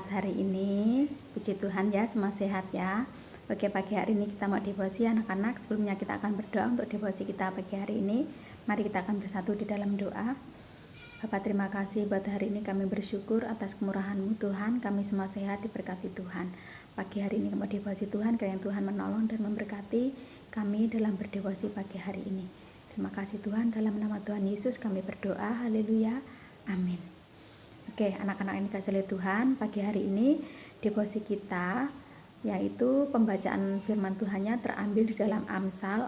sehat hari ini. Puji Tuhan ya, semua sehat ya. Oke, pagi hari ini kita mau devosi anak-anak. Sebelumnya kita akan berdoa untuk devosi kita pagi hari ini. Mari kita akan bersatu di dalam doa. Bapak, terima kasih buat hari ini, kami bersyukur atas kemurahan-Mu Tuhan. Kami semua sehat, diberkati Tuhan. Pagi hari ini kami devosi Tuhan, kiranya Tuhan menolong dan memberkati kami dalam berdevosi pagi hari ini. Terima kasih Tuhan, dalam nama Tuhan Yesus kami berdoa. Haleluya. Amin. Oke, anak-anak yang dikasihi oleh Tuhan, pagi hari ini devosi kita yaitu pembacaan firman Tuhannya terambil di dalam Amsal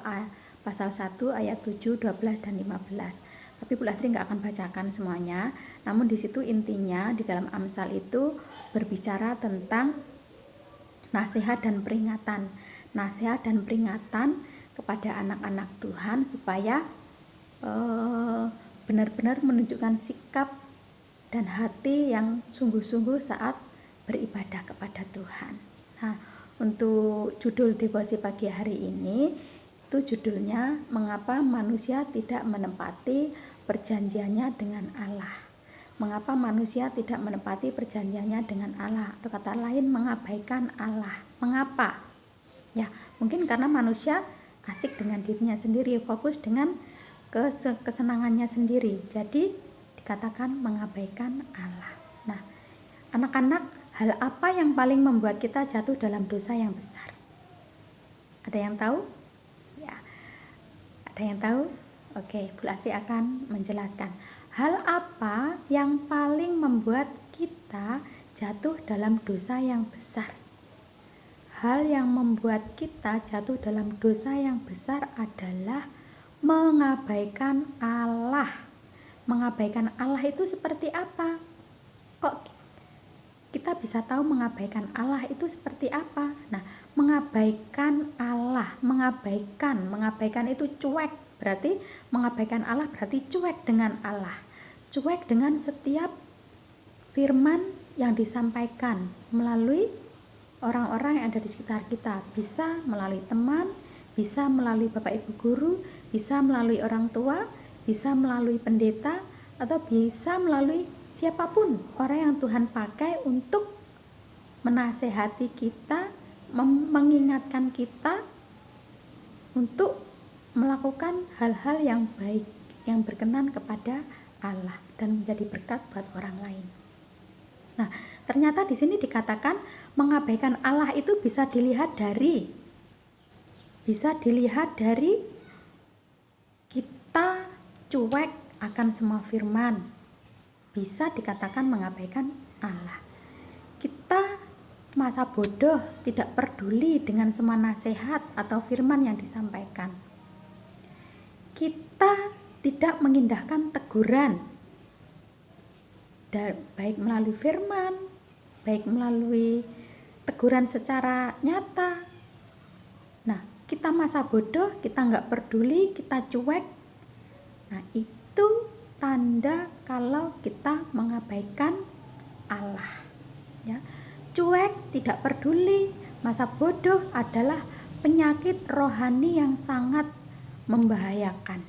pasal 1 ayat 7, 12 dan 15. Tapi Bu Latri nggak akan bacakan semuanya, namun di situ intinya di dalam Amsal itu berbicara tentang nasihat dan peringatan. Nasihat dan peringatan kepada anak-anak Tuhan supaya benar-benar menunjukkan sikap dan hati yang sungguh-sungguh saat beribadah kepada Tuhan. Nah, untuk judul devosi pagi hari ini itu judulnya mengapa manusia tidak menepati perjanjiannya dengan Allah. Mengapa manusia tidak menepati perjanjiannya dengan Allah, atau kata lain mengabaikan Allah. Mengapa? Ya, mungkin karena manusia asik dengan dirinya sendiri, fokus dengan kesenangannya sendiri. Jadi dikatakan mengabaikan Allah. Nah, anak-anak, hal apa yang paling membuat kita jatuh dalam dosa yang besar? Ada yang tahu? Ya, ada yang tahu? Oke, Bu Latri akan menjelaskan. Hal apa yang paling membuat kita jatuh dalam dosa yang besar? Hal yang membuat kita jatuh dalam dosa yang besar adalah mengabaikan Allah. Mengabaikan Allah itu seperti apa? Kok kita bisa tahu mengabaikan Allah itu seperti apa? Nah, mengabaikan Allah, mengabaikan itu cuek. Berarti mengabaikan Allah berarti cuek dengan Allah. Cuek dengan setiap firman yang disampaikan melalui orang-orang yang ada di sekitar kita. Bisa melalui teman, bisa melalui Bapak Ibu guru, bisa melalui orang tua, bisa melalui pendeta, atau bisa melalui siapapun orang yang Tuhan pakai untuk menasehati kita, mengingatkan kita untuk melakukan hal-hal yang baik, yang berkenan kepada Allah dan menjadi berkat buat orang lain. Nah, ternyata di sini dikatakan mengabaikan Allah itu bisa dilihat dari kita cuek akan semua firman, bisa dikatakan mengabaikan Allah. Kita masa bodoh, tidak peduli dengan semua nasihat atau firman yang disampaikan. Kita tidak mengindahkan teguran, baik melalui firman, baik melalui teguran secara nyata. Nah, kita masa bodoh, kita nggak peduli, kita cuek. Nah, itu tanda kalau kita mengabaikan Allah. Ya, cuek, tidak peduli, masa bodoh adalah penyakit rohani yang sangat membahayakan.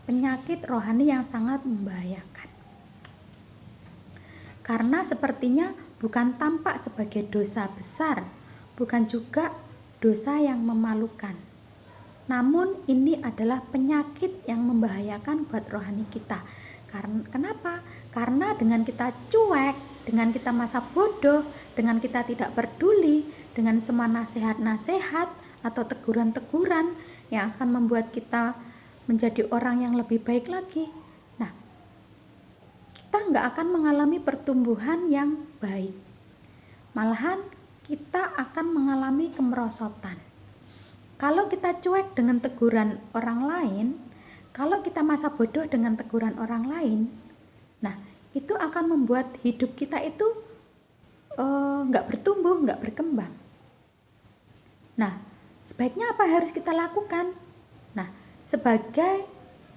Penyakit rohani yang sangat membahayakan. Karena sepertinya bukan tampak sebagai dosa besar, bukan juga dosa yang memalukan. Namun ini adalah penyakit yang membahayakan buat rohani kita. Kenapa? Karena dengan kita cuek, dengan kita masa bodoh, dengan kita tidak peduli dengan semua nasihat-nasihat atau teguran-teguran yang akan membuat kita menjadi orang yang lebih baik lagi. Nah, kita nggak akan mengalami pertumbuhan yang baik. Malahan kita akan mengalami kemerosotan. Kalau kita cuek dengan teguran orang lain, kalau kita masa bodoh dengan teguran orang lain, nah itu akan membuat hidup kita itu nggak bertumbuh, nggak berkembang. Nah, sebaiknya apa harus kita lakukan? Nah, sebagai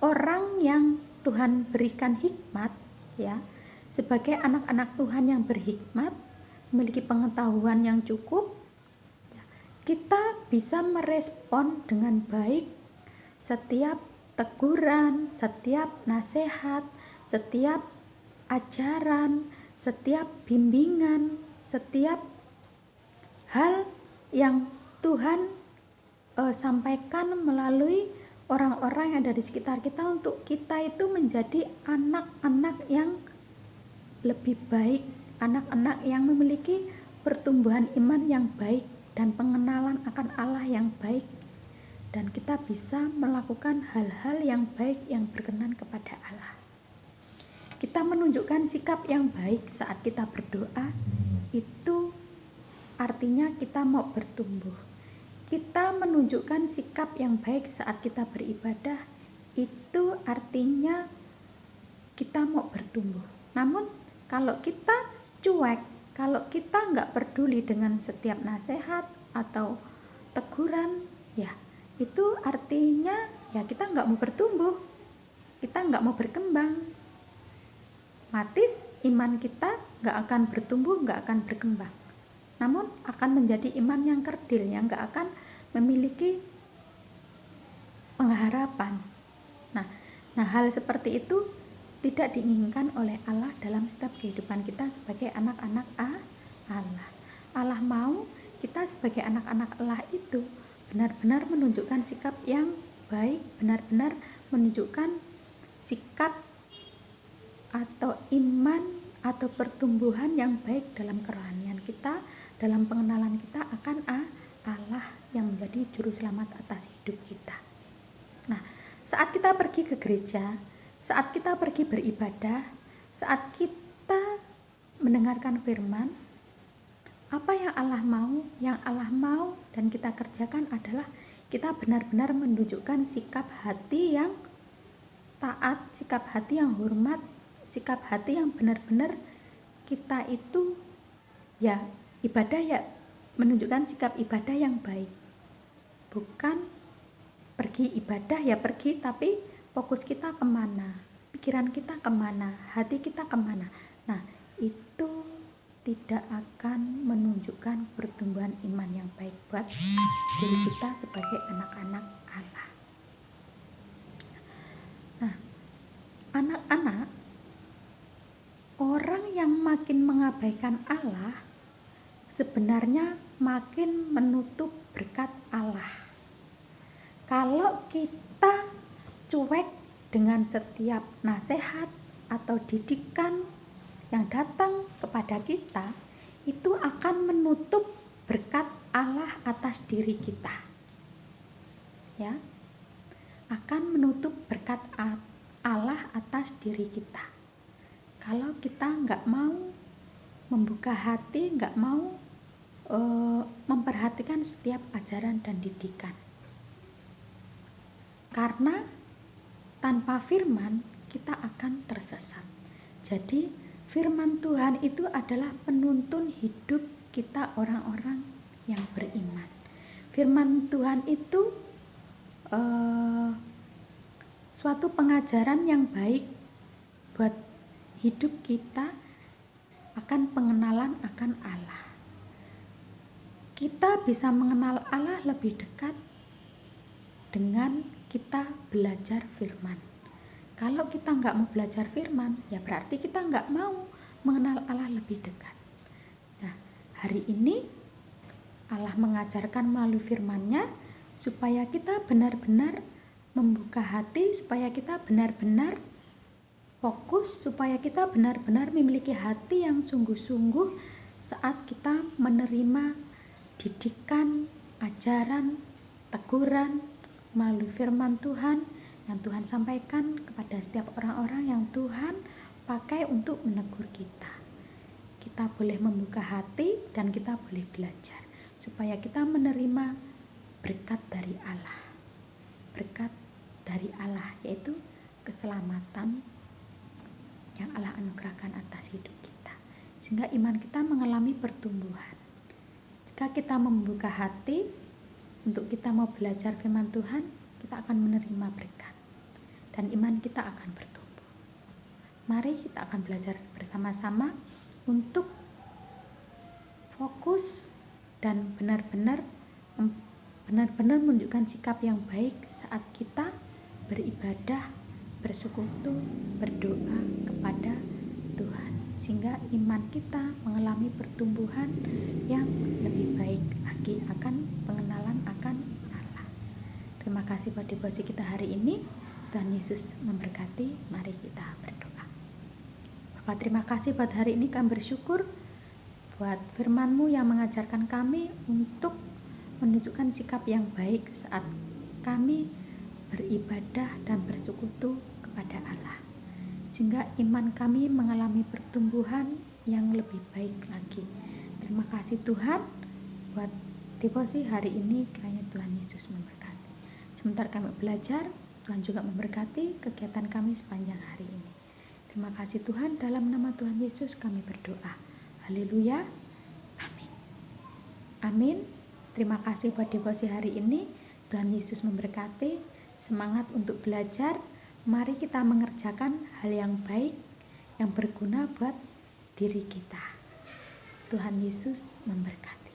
orang yang Tuhan berikan hikmat, ya, sebagai anak-anak Tuhan yang berhikmat, memiliki pengetahuan yang cukup, kita bisa merespon dengan baik setiap teguran, setiap nasihat, setiap ajaran, setiap bimbingan setiap hal yang Tuhan sampaikan melalui orang-orang yang ada di sekitar kita, untuk kita itu menjadi anak-anak yang lebih baik, anak-anak yang memiliki pertumbuhan iman yang baik dan pengenalan akan Allah yang baik, dan kita bisa melakukan hal-hal yang baik yang berkenan kepada Allah. Kita menunjukkan sikap yang baik saat kita berdoa, itu artinya kita mau bertumbuh. Kita menunjukkan sikap yang baik saat kita beribadah, itu artinya kita mau bertumbuh. Namun kalau kita cuek, kalau kita nggak peduli dengan setiap nasihat atau teguran, ya itu artinya ya kita nggak mau bertumbuh, kita nggak mau berkembang. Otomatis iman kita nggak akan bertumbuh, nggak akan berkembang, namun akan menjadi iman yang kerdil, yang nggak akan memiliki pengharapan. Nah, hal seperti itu tidak diinginkan oleh Allah dalam setiap kehidupan kita sebagai anak-anak Allah. Allah mau kita sebagai anak-anak Allah itu benar-benar menunjukkan sikap yang baik, benar-benar menunjukkan sikap atau iman atau pertumbuhan yang baik dalam kerohanian kita, dalam pengenalan kita akan Allah yang menjadi juru selamat atas hidup kita. Nah, saat kita pergi ke gereja, saat kita pergi beribadah, saat kita mendengarkan firman, apa yang Allah mau? Yang Allah mau dan kita kerjakan adalah kita benar-benar menunjukkan sikap hati yang taat, sikap hati yang hormat, sikap hati yang benar-benar kita itu ya ibadah, ya menunjukkan sikap ibadah yang baik. Bukan pergi ibadah ya pergi, tapi fokus kita kemana, pikiran kita kemana, hati kita kemana. Nah, itu tidak akan menunjukkan pertumbuhan iman yang baik buat diri kita sebagai anak-anak Allah. Nah, anak-anak, orang yang makin mengabaikan Allah sebenarnya makin menutup berkat Allah. Kalau kita cuek dengan setiap nasihat atau didikan yang datang kepada kita, itu akan menutup berkat Allah atas diri kita. Ya, akan menutup berkat Allah atas diri kita. Kalau kita nggak mau membuka hati, nggak mau memperhatikan setiap ajaran dan didikan. Karena tanpa firman kita akan tersesat. Jadi firman Tuhan itu adalah penuntun hidup kita orang-orang yang beriman. Firman Tuhan itu suatu pengajaran yang baik buat hidup kita, akan pengenalan akan Allah. Kita bisa mengenal Allah lebih dekat dengan kita belajar firman. Kalau kita nggak mau belajar firman, ya berarti kita nggak mau mengenal Allah lebih dekat. Nah, hari ini Allah mengajarkan melalui firman-Nya supaya kita benar-benar membuka hati, supaya kita benar-benar fokus, supaya kita benar-benar memiliki hati yang sungguh-sungguh saat kita menerima didikan, ajaran, teguran melalui firman Tuhan yang Tuhan sampaikan kepada setiap orang-orang yang Tuhan pakai untuk menegur kita. Kita boleh membuka hati dan kita boleh belajar supaya kita menerima berkat dari Allah. Berkat dari Allah yaitu keselamatan yang Allah anugerahkan atas hidup kita, sehingga iman kita mengalami pertumbuhan. Jika kita membuka hati untuk kita mau belajar firman Tuhan, kita akan menerima berkat dan iman kita akan bertumbuh. Mari kita akan belajar bersama-sama untuk fokus dan benar-benar menunjukkan sikap yang baik saat kita beribadah, bersekutu, berdoa kepada Tuhan. sehingga iman kita mengalami pertumbuhan yang lebih baik lagi akan pengenalan akan Allah. Terima kasih buat devosi kita hari ini. Tuhan Yesus memberkati. Mari kita berdoa. Bapak, terima kasih buat hari ini. Kami bersyukur buat firman-Mu yang mengajarkan kami untuk menunjukkan sikap yang baik saat kami beribadah dan bersekutu kepada Allah, sehingga iman kami mengalami pertumbuhan yang lebih baik lagi. Terima kasih Tuhan buat devosi hari ini. Kiranya Tuhan Yesus memberkati. Sebentar kami belajar, Tuhan juga memberkati kegiatan kami sepanjang hari ini. Terima kasih Tuhan, dalam nama Tuhan Yesus kami berdoa. Haleluya. Amin. Amin. Terima kasih buat devosi hari ini. Tuhan Yesus memberkati. Semangat untuk belajar. Mari kita mengerjakan hal yang baik, yang berguna buat diri kita. Tuhan Yesus memberkati.